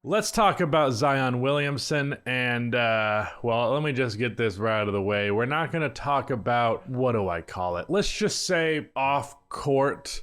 Let's talk about Zion Williamson and, well, let me just get this right out of the way. We're not going to talk about, what do I call it? Let's just say off-court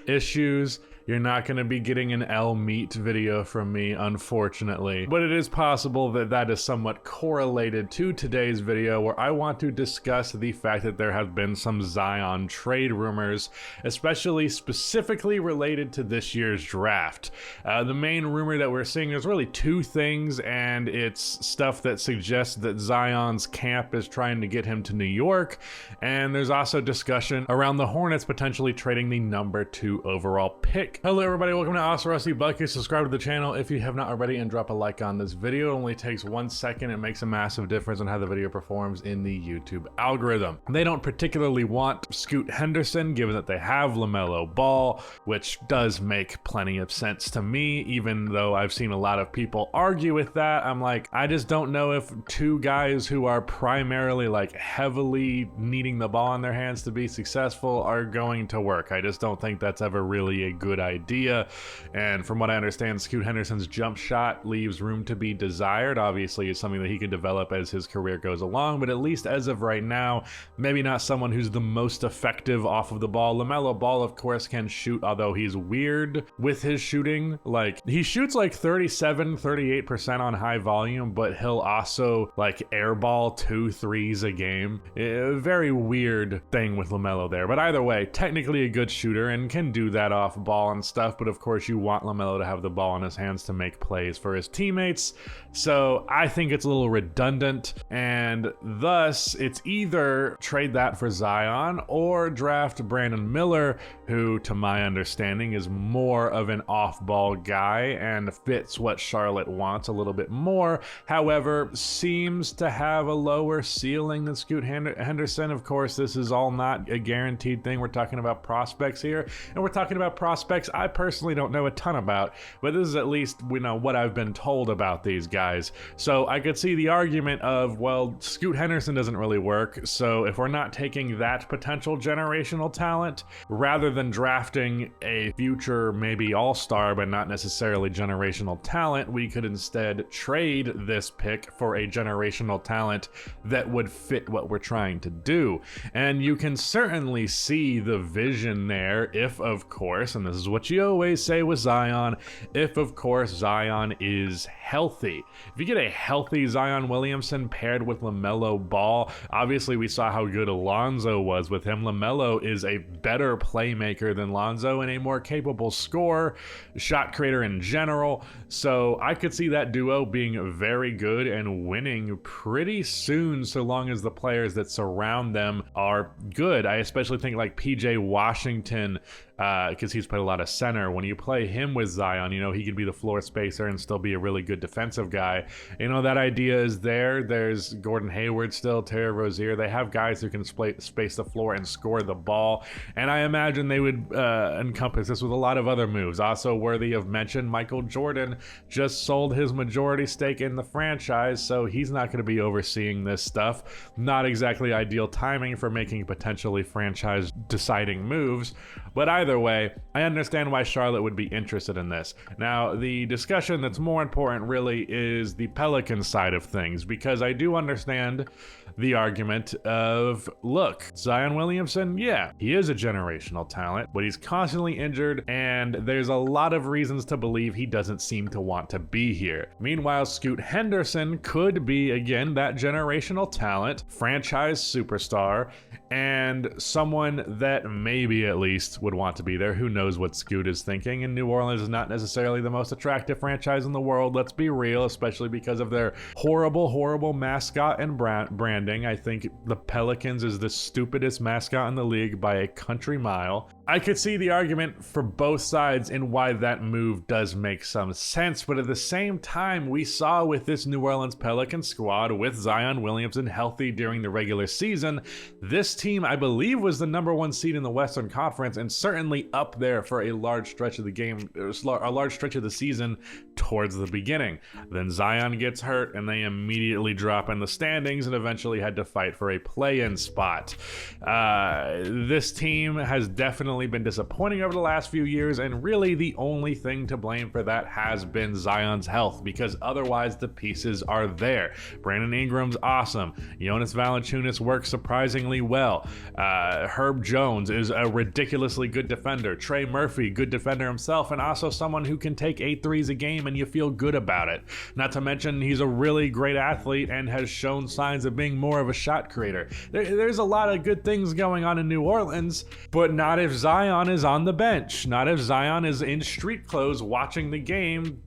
issues. You're not going to be getting an L Meat video from me, unfortunately. But it is possible that that is somewhat correlated to today's video, where I want to discuss the fact that there have been some Zion trade rumors, especially specifically related to this year's draft. The main rumor that we're seeing, there's really two things, and it's stuff that suggests that Zion's camp is trying to get him to New York, and there's also discussion around the Hornets potentially trading the number 2 overall pick. Hello everybody, welcome to Awesome Rusty Bucket. Subscribe to the channel if you have not already and drop a like on this video. It only takes 1 second. It makes a massive difference on how the video performs in the YouTube algorithm. They don't particularly want Scoot Henderson, given that they have LaMelo Ball, which does make plenty of sense to me, even though I've seen a lot of people argue with that. I'm like, I just don't know if two guys who are primarily like heavily needing the ball in their hands to be successful are going to work. I just don't think that's ever really a good idea. And from what I understand, Scoot Henderson's jump shot leaves room to be desired. Obviously, it's something that he can develop as his career goes along, but at least as of right now, maybe not someone who's the most effective off of the ball. LaMelo Ball, of course, can shoot, although he's weird with his shooting. Like, he shoots like 38% on high volume, but he'll also like airball 2 threes a game. A very weird thing with LaMelo there. But either way, technically a good shooter and can do that off ball and stuff, but of course you want LaMelo to have the ball in his hands to make plays for his teammates. So I think it's a little redundant, and thus it's either trade that for Zion or draft Brandon Miller, who to my understanding is more of an off-ball guy and fits what Charlotte wants a little bit more. However, seems to have a lower ceiling than Scoot Henderson. Of course, this is all not a guaranteed thing. We're talking about prospects here, and we're talking about prospects I personally don't know a ton about, but this is at least, you know, what I've been told about these guys. So I could see the argument of, well, Scoot Henderson doesn't really work, so if we're not taking that potential generational talent, rather than drafting a future maybe all-star but not necessarily generational talent, we could instead trade this pick for a generational talent that would fit what we're trying to do. And you can certainly see the vision there if, of course, and this is what you always say with Zion, if of course Zion is healthy. If you get a healthy Zion Williamson paired with LaMelo Ball, obviously we saw how good Alonzo was with him. LaMelo is a better playmaker than Lonzo and a more capable scorer, shot creator in general. So I could see that duo being very good and winning pretty soon, so long as the players that surround them are good. I especially think like PJ Washington, because he's played a lot of center. When you play him with Zion, you know, he could be the floor spacer and still be a really good defensive guy. You know, that idea is there. There's Gordon Hayward still, Terry Rozier. They have guys who can space the floor and score the ball. And I imagine they would encompass this with a lot of other moves. Also worthy of mention, Michael Jordan just sold his majority stake in the franchise, so he's not going to be overseeing this stuff. Not exactly ideal timing for making potentially franchise deciding moves. But either way, I understand why Charlotte would be interested in this. Now, the discussion that's more important really is the Pelicans side of things, because I do understand the argument of, look, Zion Williamson, yeah, he is a generational talent, but he's constantly injured, and there's a lot of reasons to believe he doesn't seem to want to be here. Meanwhile, Scoot Henderson could be, again, that generational talent, franchise superstar, and someone that maybe at least would want to be there. Who knows what Scoot is thinking? And New Orleans is not necessarily the most attractive franchise in the world, let's be real, especially because of their horrible mascot and branding. I think the Pelicans is the stupidest mascot in the league by a country mile. I could see the argument for both sides in why that move does make some sense, but at the same time, we saw with this New Orleans Pelicans squad, with Zion Williamson healthy during the regular season, this team, I believe, was the #1 seed in the Western Conference, and certainly up there for a large stretch of the game, a large stretch of the season towards the beginning. Then Zion gets hurt and they immediately drop in the standings and eventually had to fight for a play-in spot. This team has definitely been disappointing over the last few years, and really the only thing to blame for that has been Zion's health, because otherwise the pieces are there. Brandon Ingram's awesome. Jonas Valanciunas works surprisingly well. Herb Jones is a ridiculously good defender. Trey Murphy, good defender himself, and also someone who can take 8 threes a game and you feel good about it. Not to mention he's a really great athlete and has shown signs of being more of a shot creator. There's a lot of good things going on in New Orleans, but not if Zion is on the bench. Not if Zion is in street clothes watching the game,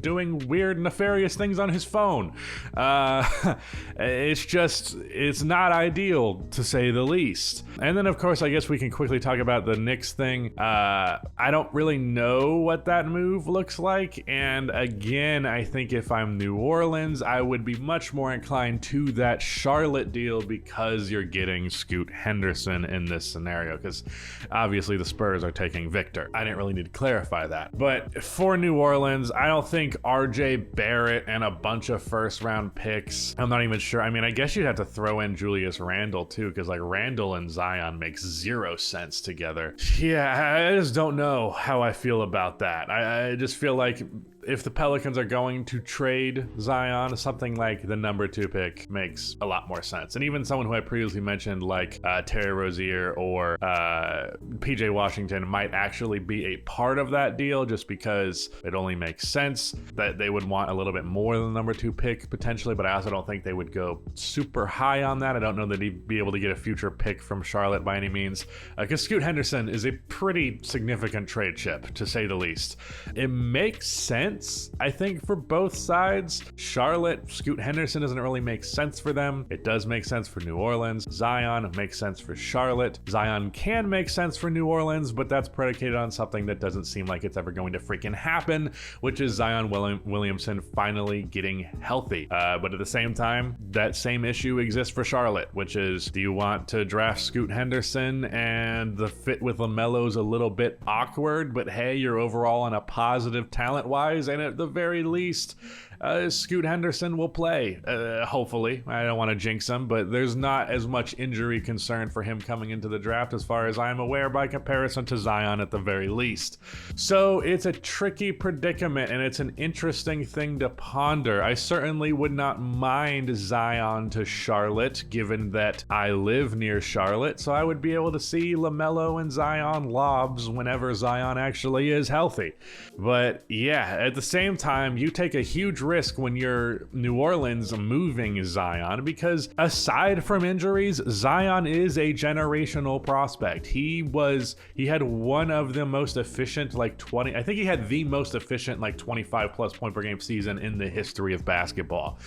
doing weird, nefarious things on his phone. It's not ideal, to say the least. And then, of course, I guess we can quickly talk about the Knicks thing. I don't really know what that move looks like, and again, I think if I'm New Orleans, I would be much more inclined to that Charlotte deal, because you're getting Scoot Henderson in this scenario, because obviously the Spurs are taking Victor. I didn't really need to clarify that. But for New Orleans, I don't think RJ Barrett and a bunch of first-round picks, I'm not even sure. I mean, I guess you'd have to throw in Julius Randle too, because like Randle and Zion makes 0 sense together. Yeah, I just don't know how I feel about that. I just feel like if the Pelicans are going to trade Zion, something like the number 2 pick makes a lot more sense. And even someone who I previously mentioned, like Terry Rozier or PJ Washington, might actually be a part of that deal, just because it only makes sense that they would want a little bit more than the number 2 pick potentially, but I also don't think they would go super high on that. I don't know that he'd be able to get a future pick from Charlotte by any means, because Scoot Henderson is a pretty significant trade chip, to say the least. It makes sense, I think, for both sides. Charlotte, Scoot Henderson doesn't really make sense for them. It does make sense for New Orleans. Zion makes sense for Charlotte. Zion can make sense for New Orleans, but that's predicated on something that doesn't seem like it's ever going to freaking happen, which is Zion Williamson finally getting healthy. But at the same time, that same issue exists for Charlotte, which is, do you want to draft Scoot Henderson and the fit with LaMelo's a little bit awkward, but hey, you're overall on a positive talent-wise, and at the very least, Scoot Henderson will play, hopefully. I don't want to jinx him, but there's not as much injury concern for him coming into the draft as far as I'm aware, by comparison to Zion at the very least. So it's a tricky predicament, and it's an interesting thing to ponder. I certainly would not mind Zion to Charlotte, given that I live near Charlotte, so I would be able to see LaMelo and Zion lobs whenever Zion actually is healthy. But yeah, at the same time, you take a huge risk when you're New Orleans moving Zion, because aside from injuries, Zion is a generational prospect. He had one of the most efficient, I think he had the most efficient 25 plus point per game season in the history of basketball.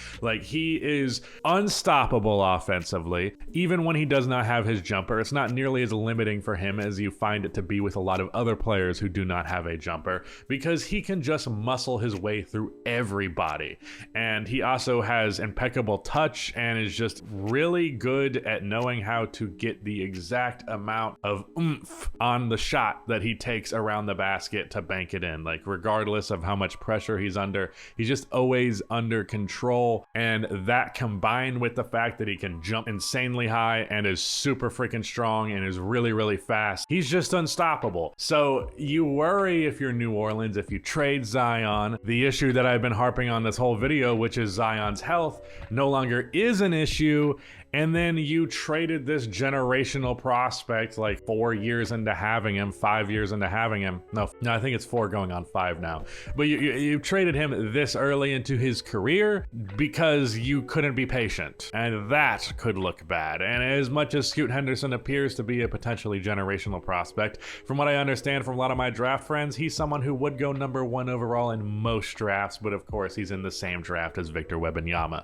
He is unstoppable offensively, even when he does not have his jumper. It's not nearly as limiting for him as you find it to be with a lot of other players who do not have a jumper, because he can just muscle his way through everybody. And he also has impeccable touch and is just really good at knowing how to get the exact amount of oomph on the shot that he takes around the basket to bank it in. Regardless of how much pressure he's under, he's just always under control. And that, combined with the fact that he can jump insanely high and is super freaking strong and is really, really fast, he's just unstoppable. So you worry, if you're New Orleans, if you trade Zion, the issue that I've been harping on this whole video, which is Zion's health, no longer is an issue. And then you traded this generational prospect 4 years into having him, 5 years into having him. No, I think it's 4 going on 5 now. But you traded him this early into his career because you couldn't be patient. And that could look bad. And as much as Scoot Henderson appears to be a potentially generational prospect, from what I understand from a lot of my draft friends, he's someone who would go number 1 overall in most drafts. But of course, he's in the same draft as Victor Wembanyama.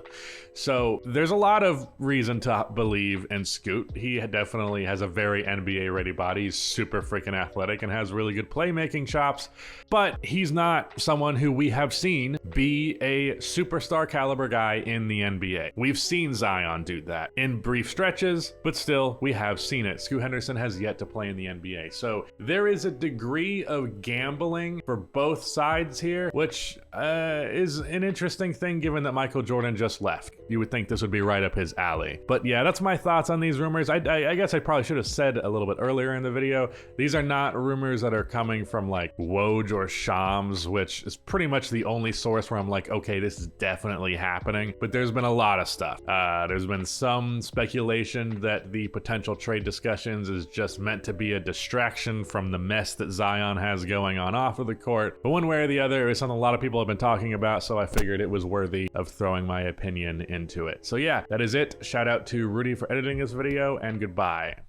So there's a lot of reason reason to believe in Scoot. He definitely has a very NBA ready body. He's super freaking athletic and has really good playmaking chops, but he's not someone who we have seen be a superstar caliber guy in the NBA. We've seen Zion do that in brief stretches, but still, we have seen it. Scoot Henderson has yet to play in the NBA. So there is a degree of gambling for both sides here, which is an interesting thing given that Michael Jordan just left. You would think this would be right up his alley. But yeah, that's my thoughts on these rumors. I guess I probably should have said a little bit earlier in the video, these are not rumors that are coming from like Woj or Shams, which is pretty much the only source where I'm like, okay, this is definitely happening. But there's been a lot of stuff. There's been some speculation that the potential trade discussions is just meant to be a distraction from the mess that Zion has going on off of the court. But one way or the other, it was something a lot of people have been talking about, so I figured it was worthy of throwing my opinion into it. So yeah, that is it. Shout out to Rudy for editing this video, and goodbye.